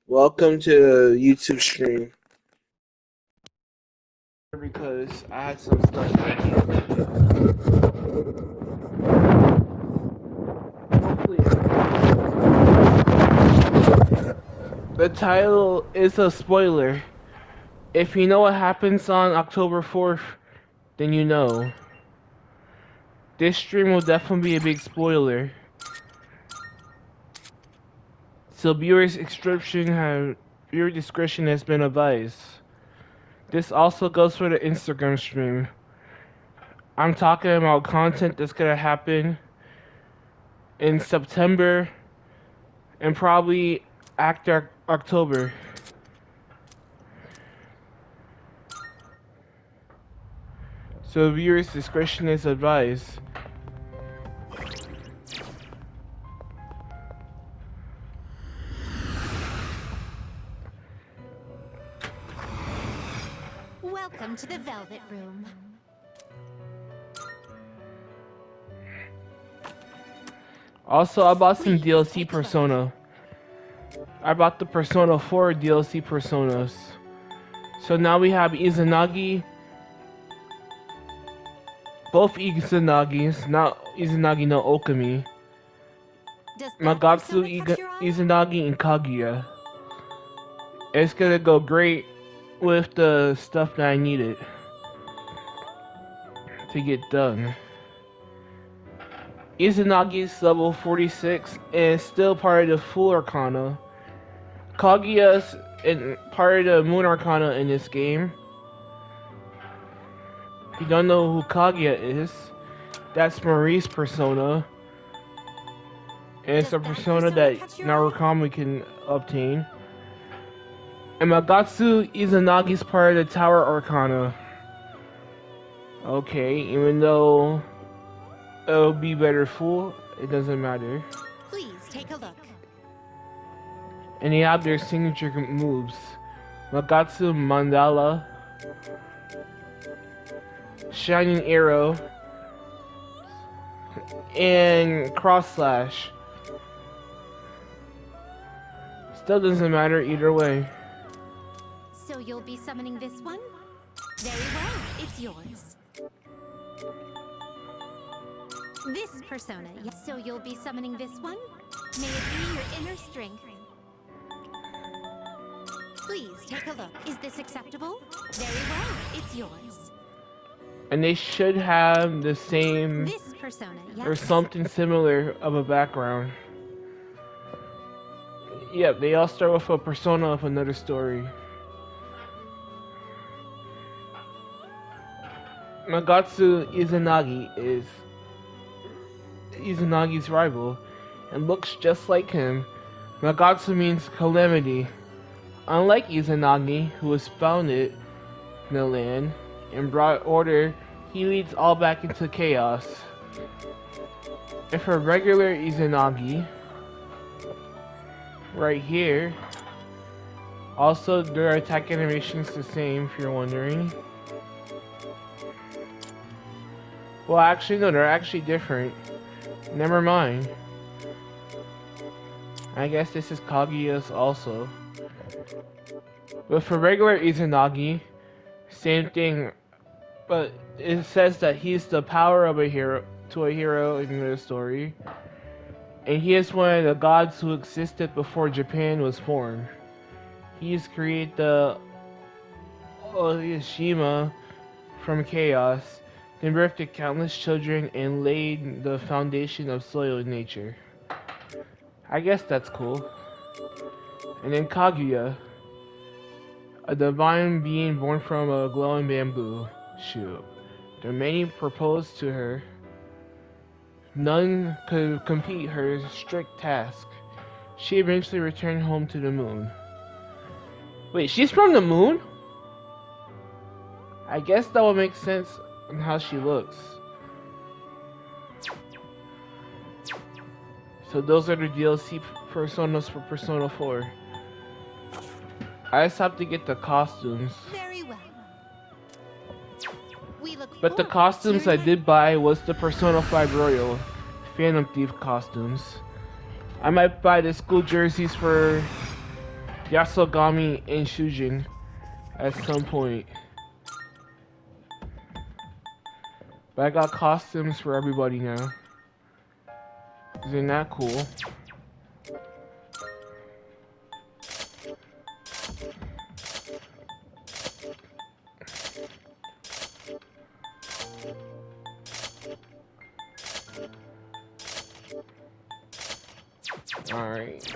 Welcome to the YouTube stream. Because I had some stuff that I needed to do. Hopefully, the title is a spoiler. If you know what happens on October 4th, then you know. This stream will definitely be a big spoiler. So viewer discretion has been advised. This also goes for the Instagram stream. I'm talking about content that's gonna happen in September and probably after October. So viewers' discretion is advised. Welcome to the Velvet Room. Also, I bought some DLC Persona. I bought the Persona 4 DLC Personas. So now we have Izanagi. Both Izanagis, not Izanagi no Okami. Magatsu Izanagi and Kaguya. It's gonna go great with the stuff that I needed to get done. Izanagi's level 46 and still part of the Full Arcana. Kaguya's part of the Moon Arcana in this game. If you don't know who Kaguya is, that's Marie's persona. And it's a persona that Narukami can obtain. And Magatsu Izanagi's part of the Tower Arcana. Okay, even though it'll be better full, it doesn't matter. Please take a look. And they have their signature moves. Magatsu Mandala, Shining Arrow, and Cross Slash. Still doesn't matter either way. So you'll be summoning this one? Very well, it's yours. This persona, yes. So you'll be summoning this one? May it be your inner strength. Please take a look. Is this acceptable? Very well, it's yours. And they should have the same This persona, yes. or something similar of a background. Yep, they all start with a persona of another story. Magatsu Izanagi is Izanagi's rival and looks just like him. Magatsu means calamity. Unlike Izanagi, who was founded in the land and brought order, he leads all back into chaos. And for regular Izanagi, right here, also their attack animation's the same if you're wondering. Well, actually no, they're actually different. Never mind. I guess this is Kaguya's also. But for regular Izanagi, same thing. But it says that he's the power of a hero to a hero in the story. And he is one of the gods who existed before Japan was born. He has created the Oyashima from chaos, then birthed countless children and laid the foundation of soil in nature. I guess that's cool. And then Kaguya, a divine being born from a glowing bamboo shoot. Though many proposed to her, none could complete her strict task. She eventually returned home to the moon. Wait, she's from the moon? I guess that would make sense on how she looks. So those are the DLC personas for Persona 4. I just have to get the costumes. Very well. We look But the Oh, costumes I cheers. did buy was the Persona 5 Royal Phantom Thief costumes. I might buy the school jerseys for Yasogami and Shujin at some point. But I got costumes for everybody now. Isn't that cool? Alright.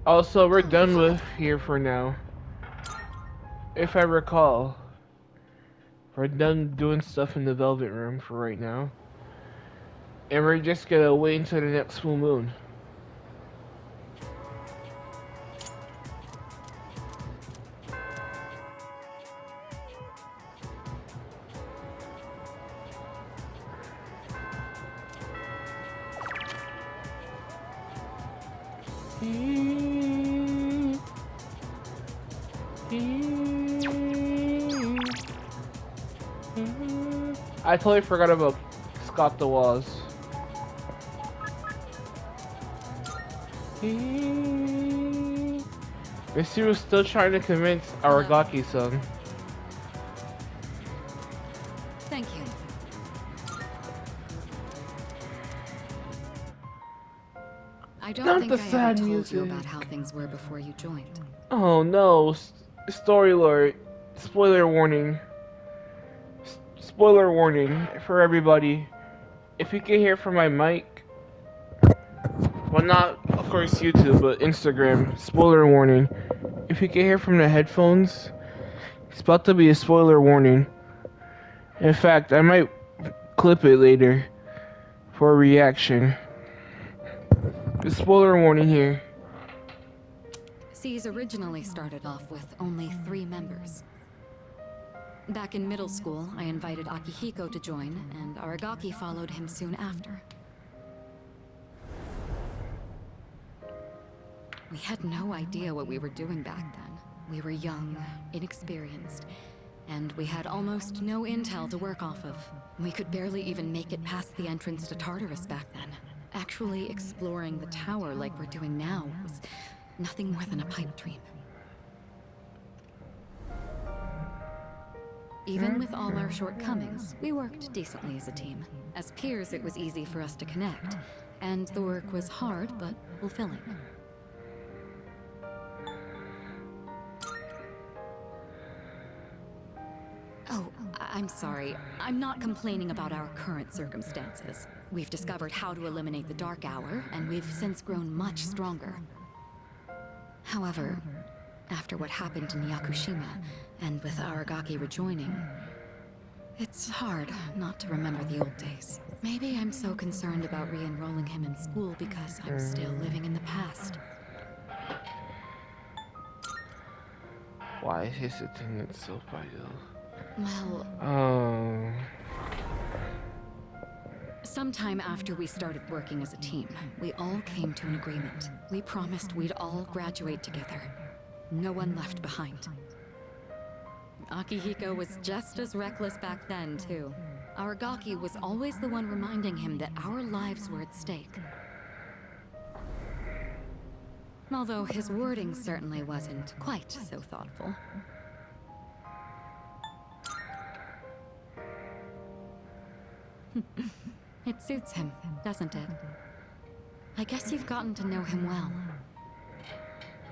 Also, we're done with here for now. If I recall. We're done doing stuff in the Velvet Room for right now. And we're just gonna wait until the next full moon. I totally forgot about Scott the Woz. Missy was still trying to convince Aragaki-san. Thank you. I don't Not think the I ever sad told music. you about how things were before you joined. Oh no, story alert. Spoiler warning. Spoiler warning for everybody. If you can hear from my mic, well, not of course YouTube, but Instagram. Spoiler warning. If you can hear from the headphones, it's about to be a spoiler warning. In fact, I might clip it later for a reaction. The spoiler warning here. C's originally started off with only 3 members. Back in middle school, I invited Akihiko to join, and Aragaki followed him soon after. We had no idea what we were doing back then. We were young, inexperienced, and we had almost no intel to work off of. We could barely even make it past the entrance to Tartarus back then. Actually exploring the tower like we're doing now was nothing more than a pipe dream. Even with all our shortcomings, we worked decently as a team. As peers, it was easy for us to connect, and the work was hard but fulfilling. Oh, I'm sorry. I'm not complaining about our current circumstances. We've discovered how to eliminate the Dark Hour, and we've since grown much stronger. However, after what happened in Yakushima, and with Aragaki rejoining, it's hard not to remember the old days. Maybe I'm so concerned about re-enrolling him in school because I'm still living in the past. Why is his attendance so vital? Well, sometime after we started working as a team, we all came to an agreement. We promised we'd all graduate together. No one left behind. Akihiko was just as reckless back then, too. Aragaki was always the one reminding him that our lives were at stake. Although his wording certainly wasn't quite so thoughtful. It suits him, doesn't it? I guess you've gotten to know him well.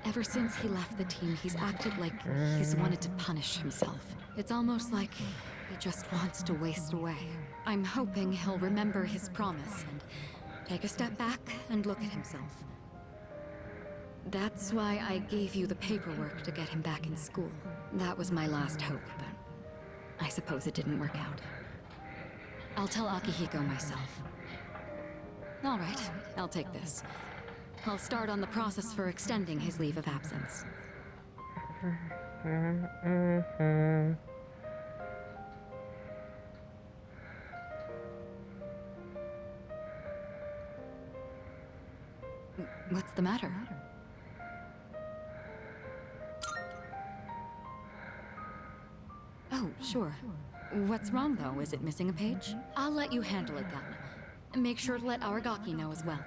Ever since he left the team, he's acted like he's wanted to punish himself. It's almost like he just wants to waste away. I'm hoping he'll remember his promise and take a step back and look at himself. That's why I gave you the paperwork to get him back in school. That was my last hope, but I suppose it didn't work out. I'll tell Akihiko myself. All right, I'll take this. I'll start on the process for extending his leave of absence. What's the matter? Oh, Sure. What's wrong, though? Is it missing a page? I'll let you handle it then. And make sure to let Aragaki know as well.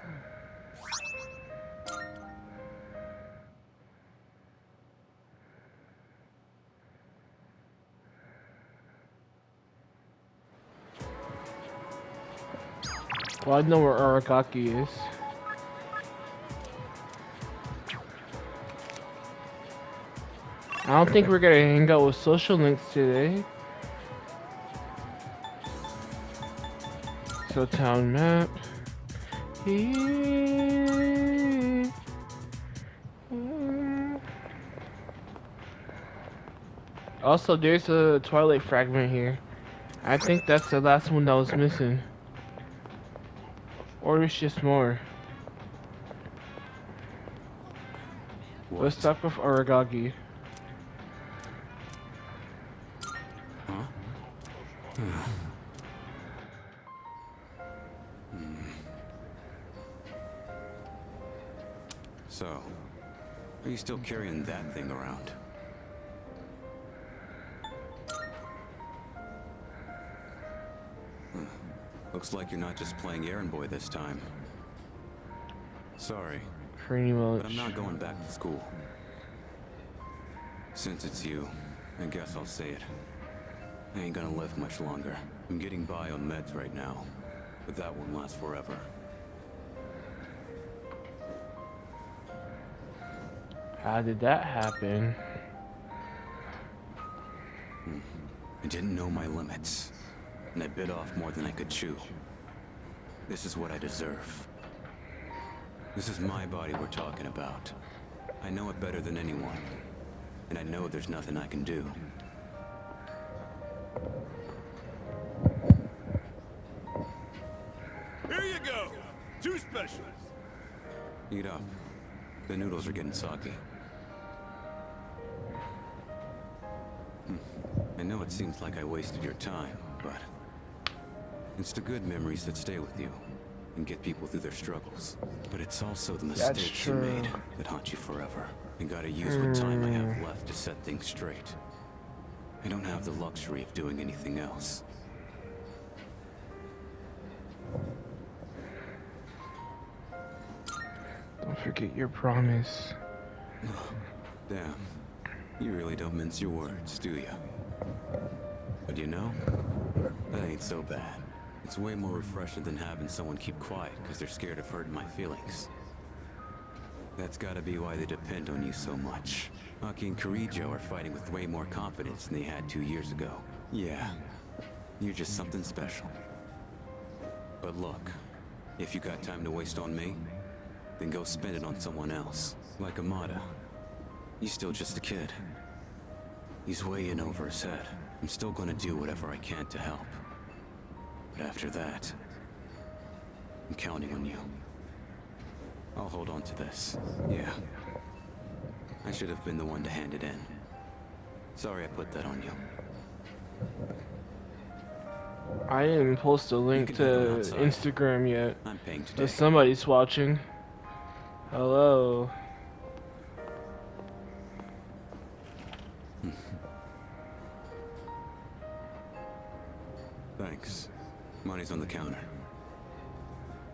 Well, I know where Aragaki is. I don't think we're gonna hang out with Social Links today. So town map. Here. Also, there's a Twilight fragment here. I think that's the last one that was missing. Or it's just more. Let's talk with Aragaki. Huh? So, are you still carrying that thing around? Looks like you're not just playing errand boy this time. Sorry, Pretty much. but I'm not going back to school. Since it's you, I guess I'll say it. I ain't gonna live much longer. I'm getting by on meds right now, but that won't last forever. How did that happen? I didn't know my limits, and I bit off more than I could chew. This is what I deserve. This is my body we're talking about. I know it better than anyone, and I know there's nothing I can do. Here you go! 2 specials! Eat up. The noodles are getting soggy. I know it seems like I wasted your time, but it's the good memories that stay with you and get people through their struggles. But it's also the mistakes you made that haunt you forever. I gotta use what time I have left to set things straight. I don't have the luxury of doing anything else. Don't forget your promise. Damn. You really don't mince your words, do you? But you know, that ain't so bad. It's way more refreshing than having someone keep quiet because they're scared of hurting my feelings. That's gotta be why they depend on you so much. Aki and Kirijo are fighting with way more confidence than they had 2 years ago. Yeah, you're just something special. But look, if you got time to waste on me, then go spend it on someone else. Like Amada. He's still just a kid. He's way in over his head. I'm still gonna do whatever I can to help. But after that, I'm counting on you. I'll hold on to this. Yeah. I should have been the one to hand it in. Sorry I put that on you. I didn't post a link to Instagram yet. I'm paying today. But somebody's watching. Hello. Thanks. Money's on the counter.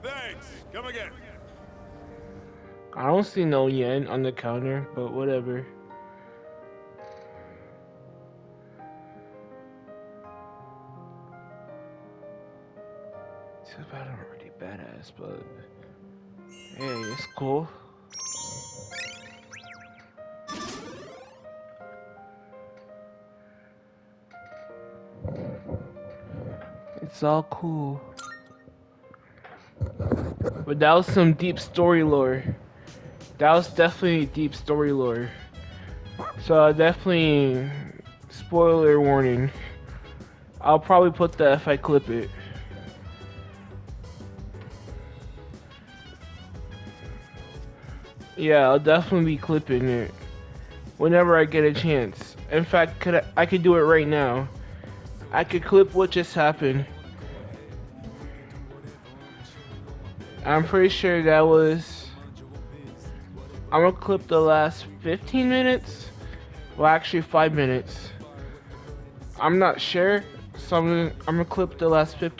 Thanks! Come again! I don't see no yen on the counter, but whatever. Too bad I'm already badass, but hey, it's cool. It's all cool. But that was some deep story lore. That was definitely deep story lore. So definitely spoiler warning. I'll probably put that if I clip it. Yeah, I'll definitely be clipping it whenever I get a chance. In fact, I could do it right now. I could clip what just happened. I'm pretty sure that was... I'm gonna clip the last 15 minutes. Well, actually 5 minutes. I'm not sure, so I'm gonna clip the last 15